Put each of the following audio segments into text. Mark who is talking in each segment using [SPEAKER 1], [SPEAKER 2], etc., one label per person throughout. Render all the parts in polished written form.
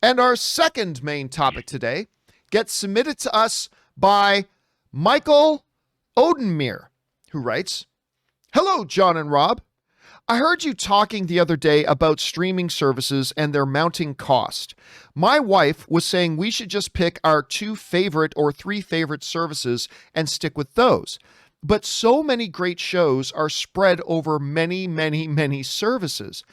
[SPEAKER 1] And our second main topic today gets submitted to us by Michael Odenmir, who writes, "Hello, John and Rob. I heard you talking the other day about streaming services and their mounting cost. My wife was saying we should just pick our 2 favorite or 3 favorite services and stick with those. But so many great shows are spread over many services.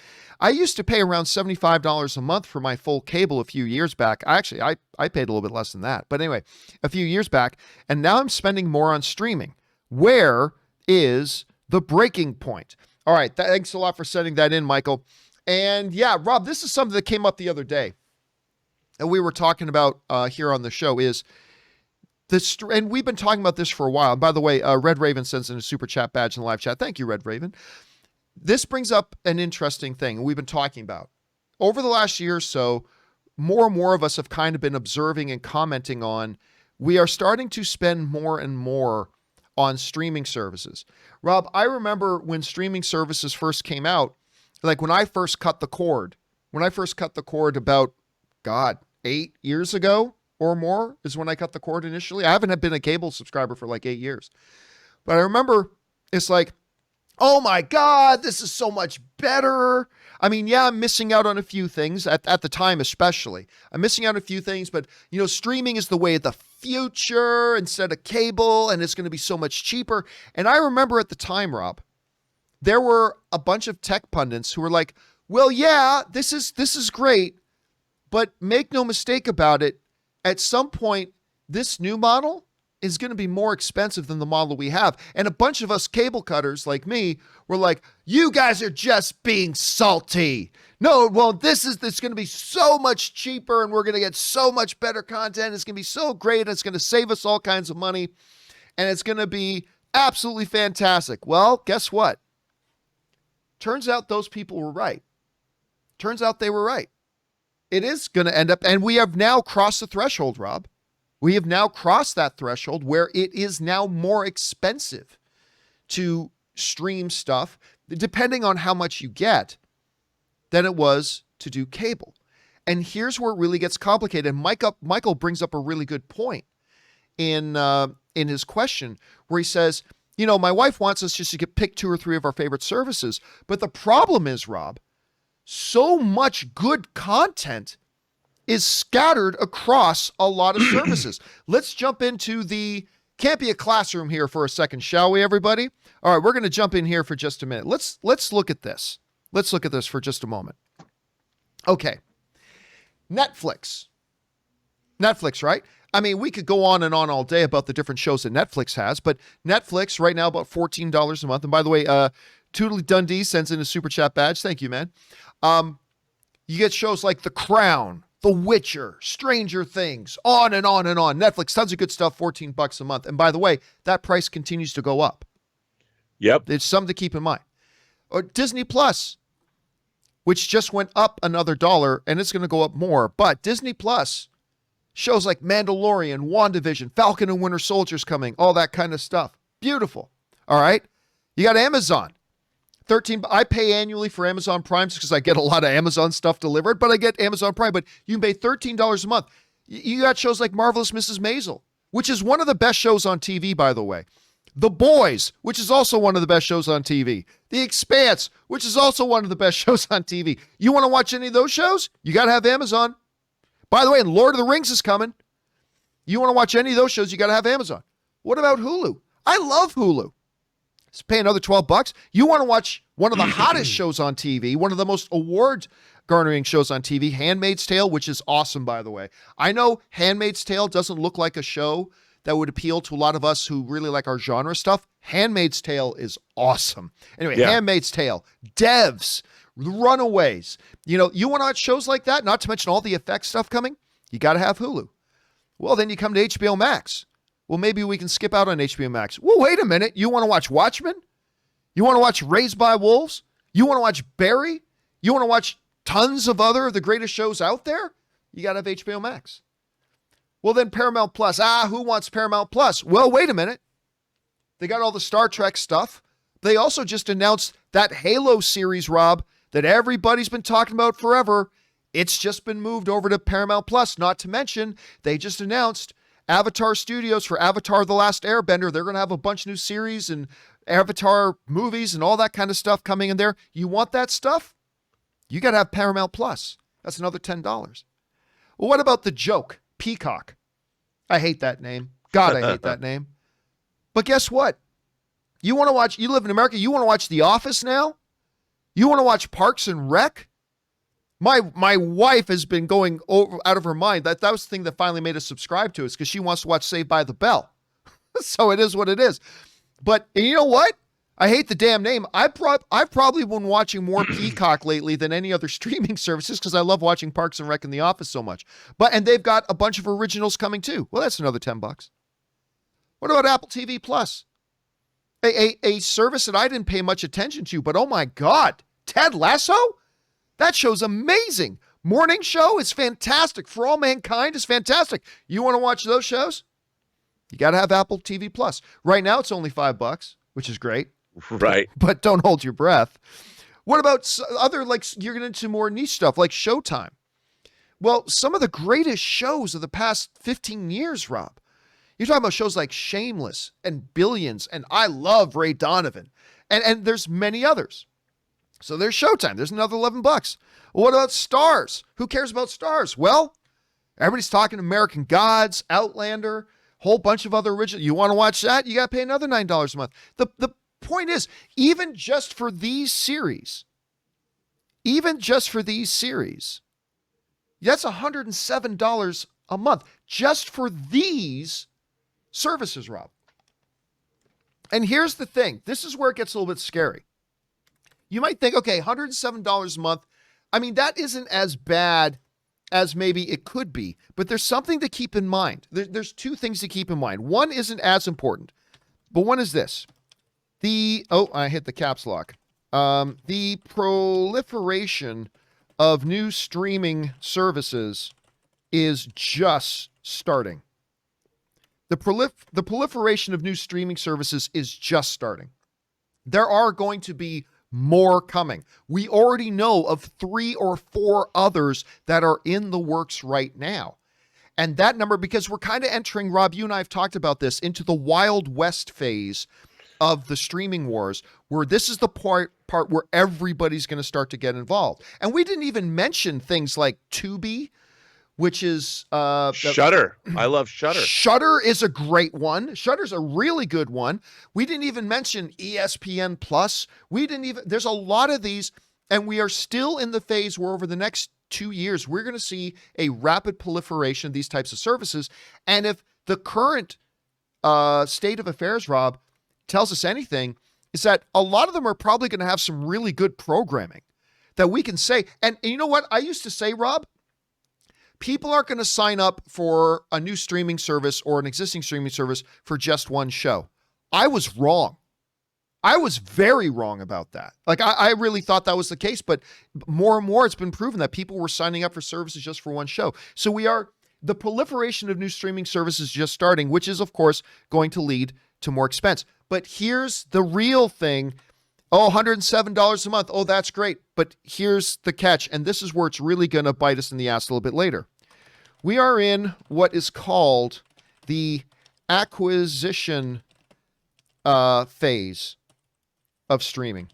[SPEAKER 1] I used to pay around $75 a month for my full cable a few years back. I paid a little bit less than that. But anyway, a few years back, and now I'm spending more on streaming. Where is the breaking point?" All right, thanks a lot for sending that in, Michael. And yeah, Rob, this is something that came up the other day, and we were talking about here on the show is this, and we've been talking about this for a while. And by the way, Red Raven sends in a super chat badge in the live chat. Thank you, Red Raven. This brings up an interesting thing we've been talking about. Over the last year or so, more and more of us have kind of been observing and commenting on, we are starting to spend more and more on streaming services. Rob, I remember when streaming services first came out, like when I first cut the cord about, 8 years ago or more is when I cut the cord initially. I haven't been a cable subscriber for like 8 years. But I remember it's like, oh my God, this is so much better. I mean, yeah, I'm missing out on a few things at the time, especially. I'm missing out on a few things, but streaming is the way of the future instead of cable, and it's going to be so much cheaper. And I remember at the time, Rob, there were a bunch of tech pundits who were like, well, yeah, this is great, but make no mistake about it. At some point, this new model is going to be more expensive than the model we have. And a bunch of us cable cutters like me were like, you guys are just being salty. No, well, it's going to be so much cheaper and we're going to get so much better content. It's going to be so great. And it's going to save us all kinds of money. And it's going to be absolutely fantastic. Well, guess what? Turns out those people were right. Turns out they were right. It is going to end up, and we have now crossed the threshold, Rob. We have now crossed that threshold where it is now more expensive to stream stuff, depending on how much you get, than it was to do cable. And here's where it really gets complicated. Michael brings up a really good point in his question, where he says, my wife wants us just to pick 2 or 3 of our favorite services. But the problem is, Rob, so much good content is scattered across a lot of services. Let's jump into the Campea classroom here for a second, shall we, everybody? All right, we're going to jump in here for just a minute. Let's look at this. Let's look at this for just a moment. Okay. Netflix, right? I mean, we could go on and on all day about the different shows that Netflix has, but Netflix right now about $14 a month. And by the way, Toodly Dundee sends in a super chat badge. Thank you, man. You get shows like The Crown, The Witcher, Stranger Things, on and on and on. Netflix, tons of good stuff, $14 a month. And by the way, that price continues to go up.
[SPEAKER 2] Yep.
[SPEAKER 1] It's something to keep in mind. Or Disney Plus, which just went up another $1, and it's going to go up more. But Disney Plus, shows like Mandalorian, WandaVision, Falcon and Winter Soldier's coming, all that kind of stuff. Beautiful. All right. You got Amazon. I pay annually for Amazon Prime just because I get a lot of Amazon stuff delivered, but I get Amazon Prime. But you can pay $13 a month. You got shows like Marvelous Mrs. Maisel, which is one of the best shows on TV, by the way. The Boys, which is also one of the best shows on TV. The Expanse, which is also one of the best shows on TV. You want to watch any of those shows? You got to have Amazon. By the way, Lord of the Rings is coming. You want to watch any of those shows, you got to have Amazon. What about Hulu? I love Hulu. Let's pay another $12. You want to watch one of the hottest shows on TV, one of the most award-garnering shows on TV, Handmaid's Tale, which is awesome, by the way. I know Handmaid's Tale doesn't look like a show that would appeal to a lot of us who really like our genre stuff. Handmaid's Tale is awesome. Anyway, yeah. Handmaid's Tale, Devs, Runaways. You want to watch shows like that, not to mention all the effects stuff coming? You got to have Hulu. Well, then you come to HBO Max. Well, maybe we can skip out on HBO Max. Well, wait a minute. You want to watch Watchmen? You want to watch Raised by Wolves? You want to watch Barry? You want to watch tons of other of the greatest shows out there? You got to have HBO Max. Well, then Paramount Plus. Who wants Paramount Plus? Well, wait a minute. They got all the Star Trek stuff. They also just announced that Halo series, Rob, that everybody's been talking about forever. It's just been moved over to Paramount Plus. Not to mention, they just announced Avatar Studios for Avatar The Last Airbender. They're going to have a bunch of new series and Avatar movies and all that kind of stuff coming in there. You want that stuff? You got to have Paramount Plus. That's another $10. Well, what about the joke? Peacock. I hate that name. God, I hate that name. But guess what? You want to watch, you live in America, you want to watch The Office now? You want to watch Parks and Rec? My wife has been going out of her mind. That was the thing that finally made us subscribe to us, because she wants to watch Saved by the Bell. So it is what it is. But you know what? I hate the damn name. I've probably been watching more Peacock lately than any other streaming services, because I love watching Parks and Rec and The Office so much. And they've got a bunch of originals coming too. Well, that's another $10. What about Apple TV Plus? A service that I didn't pay much attention to, but oh my God, Ted Lasso? That show's amazing. Morning Show is fantastic. For All Mankind is fantastic. You want to watch those shows? You got to have Apple TV Plus. Right now, it's only $5, which is great.
[SPEAKER 2] Right.
[SPEAKER 1] But don't hold your breath. What about other, like, you're getting into more niche stuff like Showtime? Well, some of the greatest shows of the past 15 years, Rob. You're talking about shows like Shameless and Billions, and I love Ray Donovan. And there's many others. So there's Showtime. There's another $11. Well, what about Stars? Who cares about Stars? Well, everybody's talking American Gods, Outlander, whole bunch of other original. You want to watch that? You got to pay another $9 a month. The point is, even just for these series, that's $107 a month just for these services, Rob. And here's the thing. This is where it gets a little bit scary. You might think, okay, $107 a month. I mean, that isn't as bad as maybe it could be, but there's something to keep in mind. There's two things to keep in mind. One isn't as important, but one is this. I hit the caps lock. The proliferation of new streaming services is just starting. The proliferation of new streaming services is just starting. There are going to be more coming. We already know of 3 or 4 others that are in the works right now. And that number, because we're kind of entering, Rob, you and I have talked about this, into the Wild West phase of the streaming wars, where this is the part where everybody's going to start to get involved. And we didn't even mention things like Tubi, which is
[SPEAKER 2] Shudder. I love Shudder.
[SPEAKER 1] Shudder is a great one. Shudder's a really good one. We didn't even mention ESPN Plus. There's a lot of these, and we are still in the phase where over the next 2 years, we're going to see a rapid proliferation of these types of services. And if the current state of affairs, Rob, tells us anything, is that a lot of them are probably going to have some really good programming that we can say. And you know what I used to say, Rob? People aren't going to sign up for a new streaming service or an existing streaming service for just one show. I was wrong. I was very wrong about that. Like, I really thought that was the case, but more and more it's been proven that people were signing up for services just for one show. So the proliferation of new streaming services just starting, which is, of course, going to lead to more expense. But here's the real thing. Oh, $107 a month. Oh, that's great. But here's the catch. And this is where it's really going to bite us in the ass a little bit later. We are in what is called the acquisition phase of streaming.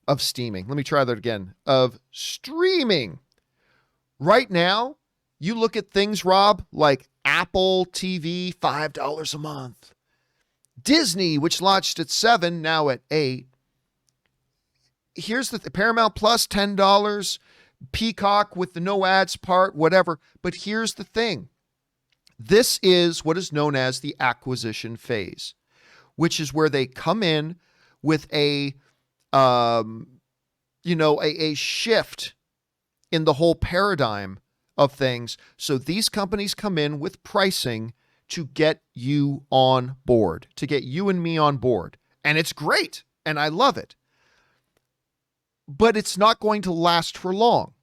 [SPEAKER 1] Of steaming. Let me try that again. Of streaming. Right now, you look at things, Rob, like Apple TV, $5 a month. Disney, which launched at $7, now at $8. Here's the Paramount Plus, $10. Peacock with the no ads part, whatever. But here's the thing. This is what is known as the acquisition phase, which is where they come in with a shift in the whole paradigm of things. So these companies come in with pricing to get you on board, to get you and me on board. And it's great. And I love it. But it's not going to last for long.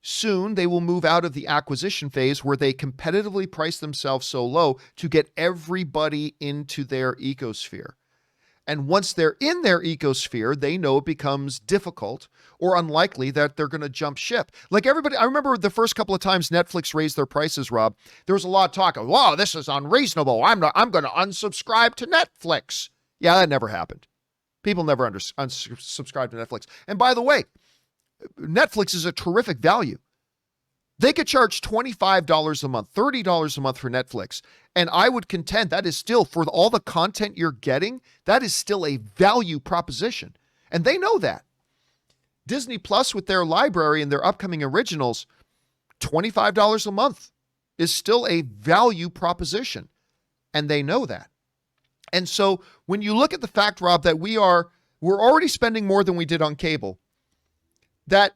[SPEAKER 1] Soon, they will move out of the acquisition phase where they competitively price themselves so low to get everybody into their ecosphere. And once they're in their ecosphere, they know it becomes difficult or unlikely that they're going to jump ship. Like everybody, I remember the first couple of times Netflix raised their prices, Rob, there was a lot of talk of, wow, this is unreasonable. I'm going to unsubscribe to Netflix. Yeah, that never happened. People never unsubscribe to Netflix. And by the way, Netflix is a terrific value. They could charge $25 a month, $30 a month for Netflix. And I would contend that is still, for all the content you're getting, that is still a value proposition. And they know that. Disney Plus with their library and their upcoming originals, $25 a month is still a value proposition. And they know that. And so when you look at the fact, Rob, that we're already spending more than we did on cable, that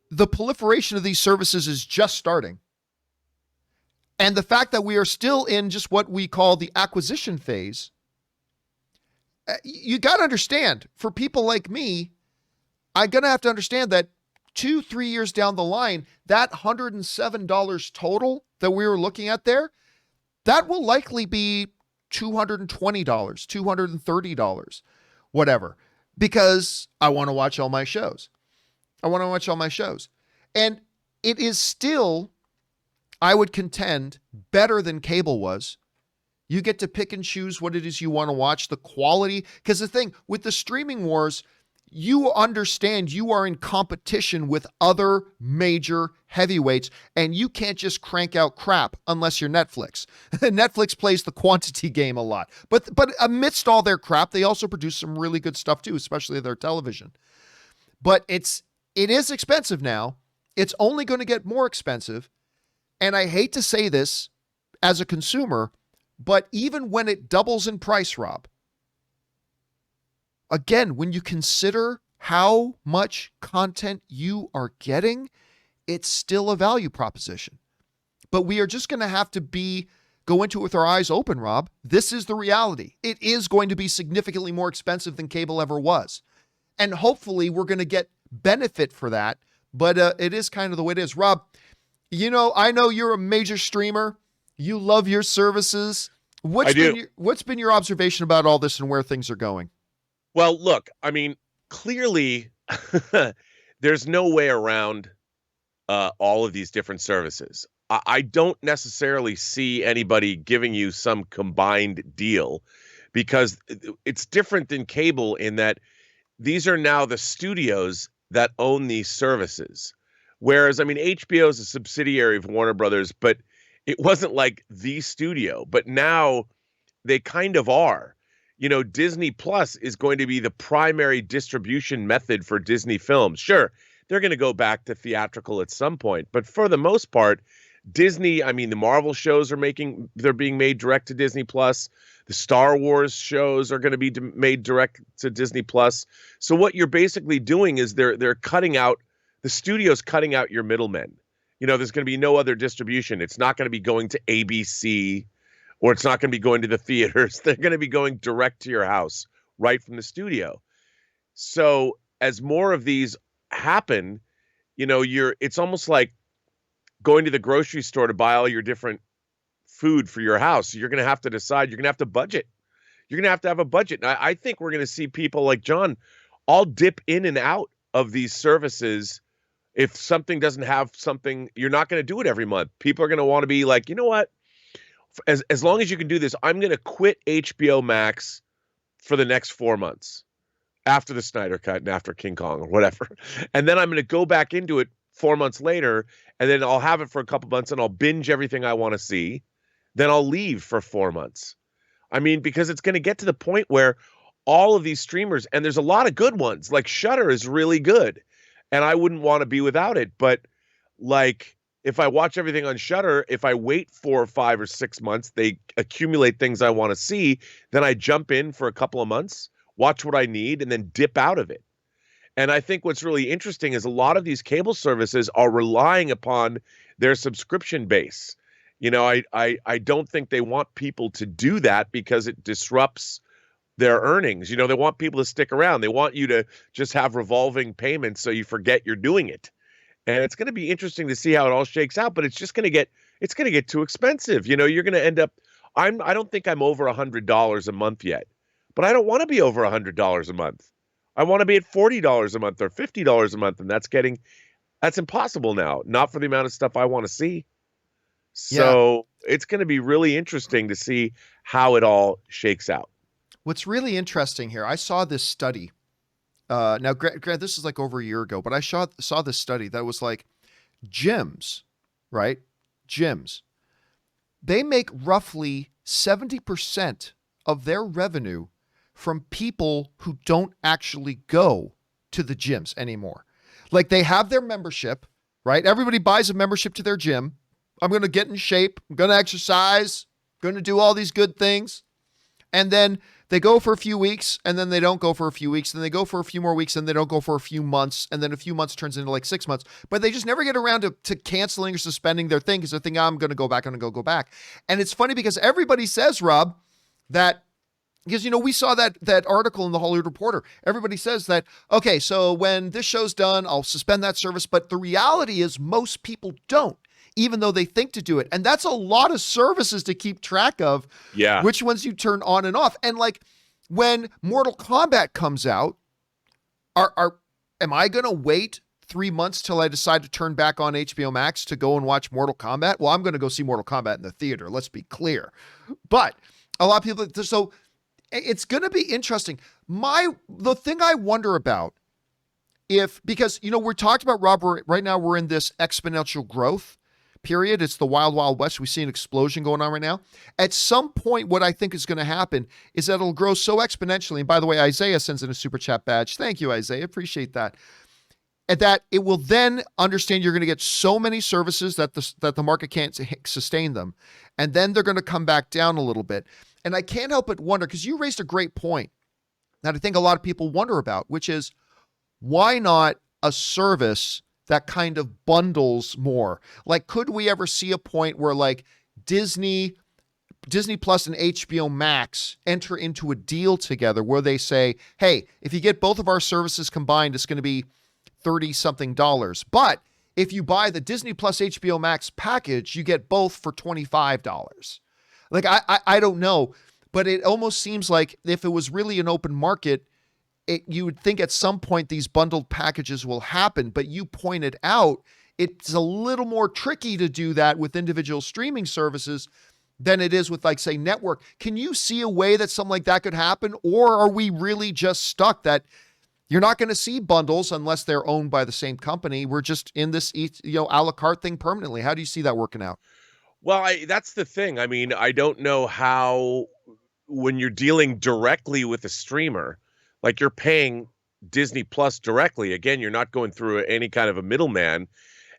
[SPEAKER 1] the proliferation of these services is just starting. And the fact that we are still in just what we call the acquisition phase, you got to understand, for people like me, I'm going to have to understand that 2-3 years down the line, that $107 total that we were looking at there, that will likely be $220, $230, whatever, because I want to watch all my shows. And it is still, I would contend, better than cable was. You get to pick and choose what it is you want to watch, the quality. Because the thing with the streaming wars, you understand you are in competition with other major heavyweights, and you can't just crank out crap unless you're Netflix. Netflix plays the quantity game a lot. But amidst all their crap, they also produce some really good stuff too, especially their television. But it is expensive now. It's only going to get more expensive. And I hate to say this as a consumer, but even when it doubles in price, Rob, again, when you consider how much content you are getting, it's still a value proposition. But we are just going to have to go into it with our eyes open, Rob. This is the reality. It is going to be significantly more expensive than cable ever was. And hopefully we're going to get benefit for that. But it is kind of the way it is. Rob, I know you're a major streamer. You love your services. What's been your observation about all this and where things are going?
[SPEAKER 2] Well, look, I mean, clearly there's no way around all of these different services. I don't necessarily see anybody giving you some combined deal, because it's different than cable in that these are now the studios that own these services. Whereas, I mean, HBO is a subsidiary of Warner Brothers, but it wasn't like the studio. But now they kind of are. Disney Plus is going to be the primary distribution method for Disney films. Sure, they're going to go back to theatrical at some point, but for the most part, Disney, I mean, the Marvel shows they're being made direct to Disney Plus. The Star Wars shows are going to be made direct to Disney Plus. So what you're basically doing is they're cutting out, the studio's cutting out your middlemen. There's going to be no other distribution. It's not going to be going to ABC, or it's not going to be going to the theaters. They're going to be going direct to your house right from the studio. So as more of these happen, it's almost like going to the grocery store to buy all your different food for your house. You're going to have to decide, you're going to have to budget. You're going to have a budget. And I think we're going to see people like John all dip in and out of these services. If something doesn't have something, you're not going to do it every month. People are going to want to be like, you know what? As long as you can do this, I'm going to quit HBO Max for the next 4 months after the Snyder Cut and after King Kong or whatever. And then I'm going to go back into it 4 months later, and then I'll have it for a couple months and I'll binge everything I want to see. Then I'll leave for 4 months. I mean, because it's going to get to the point where all of these streamers, and there's a lot of good ones, like Shudder is really good, and I wouldn't want to be without it. But like, if I watch everything on Shudder, if I wait 4 or 5 or 6 months, they accumulate things I want to see. Then I jump in for a couple of months, watch what I need, and then dip out of it. And I think what's really interesting is a lot of these cable services are relying upon their subscription base. I don't think they want people to do that because it disrupts their earnings. They want people to stick around. They want you to just have revolving payments so you forget you're doing it. And it's going to be interesting to see how it all shakes out, but it's going to get too expensive. You're going to end up, I don't think I'm over $100 a month yet, but I don't want to be over $100 a month. I want to be at $40 a month or $50 a month, and that's impossible now. Not for the amount of stuff I want to see.
[SPEAKER 1] Yeah.
[SPEAKER 2] So it's going to be really interesting to see how it all shakes out.
[SPEAKER 1] What's really interesting here, I saw this study. Now, Grant, this is like over a year ago, but I saw this study that was like gyms, right? Gyms. They make roughly 70% of their revenue from people who don't actually go to the gyms anymore. Like they have their membership, right? Everybody buys a membership to their gym. I'm going to get in shape. I'm going to exercise. I'm going to do all these good things. And then they go for a few weeks, and then they don't go for a few weeks, and they go for a few more weeks, and they don't go for a few months, and then a few months turns into like 6 months. But they just never get around to canceling or suspending their thing because they think, I'm going to go back, I'm going to go back. And it's funny because everybody says, Rob, that because, we saw that article in the Hollywood Reporter. Everybody says that, okay, so when this show's done, I'll suspend that service. But the reality is most people don't, even though they think to do it. And that's a lot of services to keep track of.
[SPEAKER 2] Yeah.
[SPEAKER 1] Which ones you turn on and off. And like when Mortal Kombat comes out, am I going to wait 3 months till I decide to turn back on HBO Max to go and watch Mortal Kombat? Well, I'm going to go see Mortal Kombat in the theater. Let's be clear. But a lot of people, so it's going to be interesting. The thing I wonder about because, we're talking about, Rob, right now we're in this exponential growth period. It's the wild, wild west. We see an explosion going on right now. At some point, what I think is going to happen is that it'll grow so exponentially. And by the way, Isaiah sends in a super chat badge. Thank you, Isaiah. Appreciate that. And that it will then understand you're going to get so many services that the market can't sustain them. And then they're going to come back down a little bit. And I can't help but wonder, because you raised a great point that I think a lot of people wonder about, which is why not a service that kind of bundles more? Like, could we ever see a point where like Disney Plus and HBO Max enter into a deal together where they say, hey, if you get both of our services combined, it's going to be $30-something. But if you buy the Disney Plus HBO Max package, you get both for $25. Like, I don't know, but it almost seems like if it was really an open market, you would think at some point these bundled packages will happen. But you pointed out it's a little more tricky to do that with individual streaming services than it is with, like, say, network. Can you see a way that something like that could happen? Or are we really just stuck that you're not going to see bundles unless they're owned by the same company? We're just in this, a la carte thing permanently. How do you see that working out?
[SPEAKER 2] Well, that's the thing. I mean, I don't know how, when you're dealing directly with a streamer, like you're paying Disney Plus directly, again, you're not going through any kind of a middleman.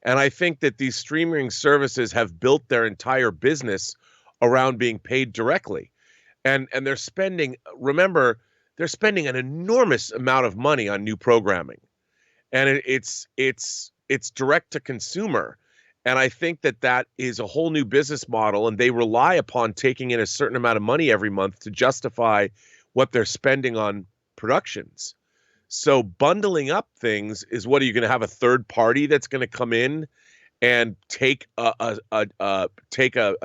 [SPEAKER 2] And I think that these streaming services have built their entire business around being paid directly. And they're spending, remember, they're spending an enormous amount of money on new programming. And it's direct to consumer. And I think that is a whole new business model, and they rely upon taking in a certain amount of money every month to justify what they're spending on productions. So bundling up things is, what are you going to have, a third party that's going to come in and take a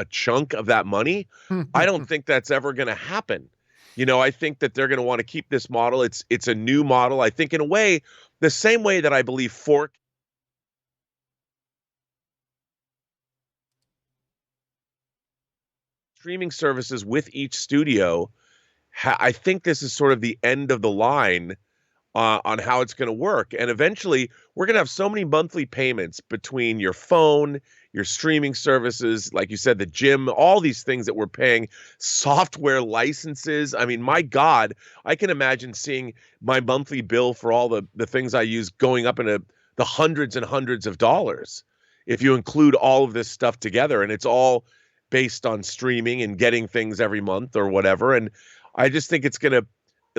[SPEAKER 2] chunk of that money? I don't think that's ever going to happen. I think that they're going to want to keep this model. It's a new model. I think in a way, the same way that I believe Fork streaming services with each studio, I think this is sort of the end of the line on how it's going to work. And eventually, we're going to have so many monthly payments between your phone, your streaming services, like you said, the gym, all these things that we're paying, software licenses. I mean, my God, I can imagine seeing my monthly bill for all the things I use going up into the hundreds and hundreds of dollars if you include all of this stuff together. And it's all based on streaming and getting things every month or whatever. And I just think it's going to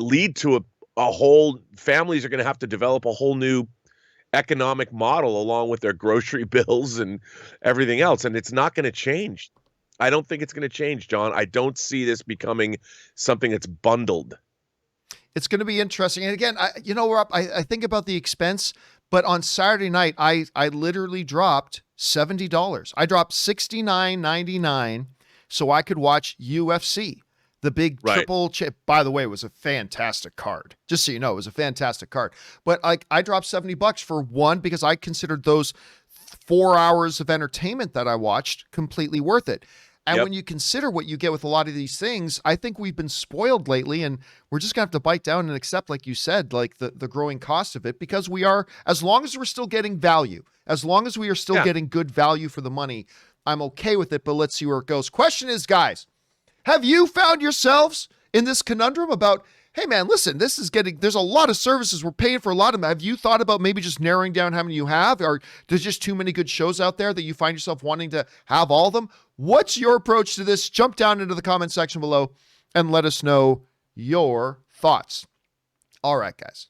[SPEAKER 2] lead to a whole, families are going to have to develop a whole new economic model along with their grocery bills and everything else. And it's not going to change. I don't think it's going to change, John. I don't see this becoming something that's bundled.
[SPEAKER 1] It's going to be interesting. And again, Rob, I think about the expense, but on Saturday night, I literally dropped $70. I dropped $69.99 so I could watch UFC. The big
[SPEAKER 2] Right.
[SPEAKER 1] triple chip, by the way, was a fantastic card. Just so you know, it was a fantastic card. But I dropped $70 for one because I considered those 4 hours of entertainment that I watched completely worth it. And
[SPEAKER 2] Yep.
[SPEAKER 1] when you consider what you get with a lot of these things, I think we've been spoiled lately, and we're just gonna have to bite down and accept, like you said, like the growing cost of it, because we are, as long as we're still getting value, as long as we are still
[SPEAKER 2] Yeah.
[SPEAKER 1] getting good value for the money, I'm okay with it, but let's see where it goes. Question is, guys, have you found yourselves in this conundrum about, hey man, listen, there's a lot of services, we're paying for a lot of them. Have you thought about maybe just narrowing down how many you have? Or there's just too many good shows out there that you find yourself wanting to have all of them? What's your approach to this? Jump down into the comment section below and let us know your thoughts. All right, guys.